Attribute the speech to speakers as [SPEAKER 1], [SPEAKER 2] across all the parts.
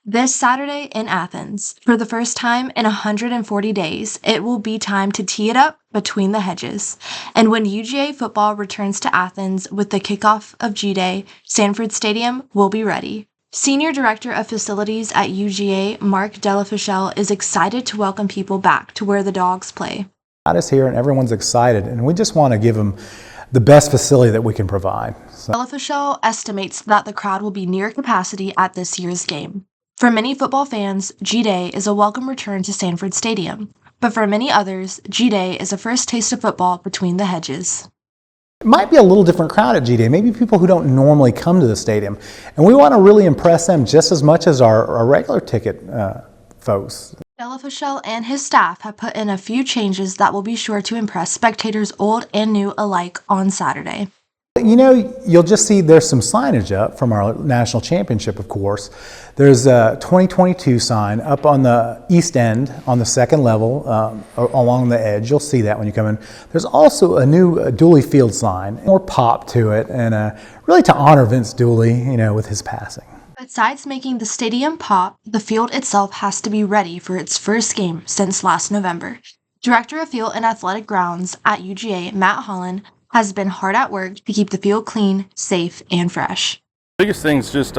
[SPEAKER 1] This Saturday in Athens, for the first time in 140 days, it will be time to tee it up between the hedges. And when UGA football returns to Athens with the kickoff of G-Day, Sanford Stadium will be ready. Senior Director of Facilities at UGA, Mark Delafichelle, is excited to welcome people back to where the Dogs play.
[SPEAKER 2] Is here and everyone's excited, and we just want to give them the best facility that we can provide.
[SPEAKER 1] Delafichelle estimates that the crowd will be near capacity at this year's game. For many football fans, G-Day is a welcome return to Sanford Stadium, but for many others, G-Day is a first taste of football between the hedges.
[SPEAKER 2] It might be a little different crowd at G-Day, maybe people who don't normally come to the stadium, and we want to really impress them just as much as our regular ticket folks.
[SPEAKER 1] Delafichelle and his staff have put in a few changes that will be sure to impress spectators old and new alike on Saturday.
[SPEAKER 2] You know, you'll just see there's some signage up from our national championship, of course. There's a 2022 sign up on the east end on the second level along the edge. You'll see that when you come in. There's also a new Dooley Field sign, more pop to it, and really to honor Vince Dooley, you know, with his passing.
[SPEAKER 1] Besides making the stadium pop, the field itself has to be ready for its first game since last November. Director of Field and Athletic Grounds at UGA, Matt Holland, has been hard at work to keep the field clean, safe, and fresh.
[SPEAKER 3] The biggest thing is just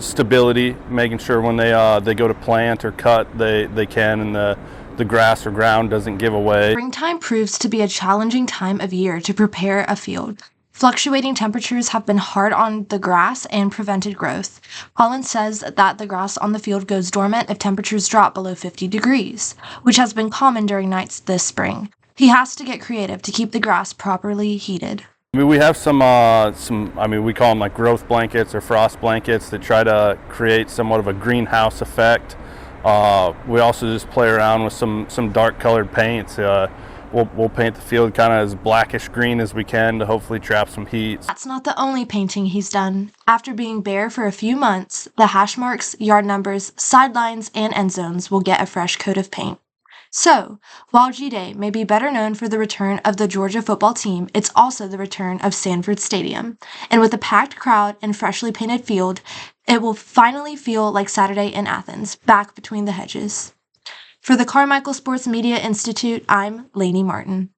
[SPEAKER 3] stability, making sure when they go to plant or cut, they can, and the grass or ground doesn't give away.
[SPEAKER 1] Springtime proves to be a challenging time of year to prepare a field. Fluctuating temperatures have been hard on the grass and prevented growth. Holland says that the grass on the field goes dormant if temperatures drop below 50 degrees, which has been common during nights this spring. He has to get creative to keep the grass properly heated.
[SPEAKER 3] I mean, we have some we call them like growth blankets or frost blankets that try to create somewhat of a greenhouse effect. We also just play around with some dark colored paints. We'll paint the field kind of as blackish green as we can to hopefully trap some heat.
[SPEAKER 1] That's not the only painting he's done. After being bare for a few months, the hash marks, yard numbers, sidelines, and end zones will get a fresh coat of paint. So, while G-Day may be better known for the return of the Georgia football team, it's also the return of Sanford Stadium. And with a packed crowd and freshly painted field, it will finally feel like Saturday in Athens, back between the hedges. For the Carmical Sports Media Institute, I'm Laney Martin.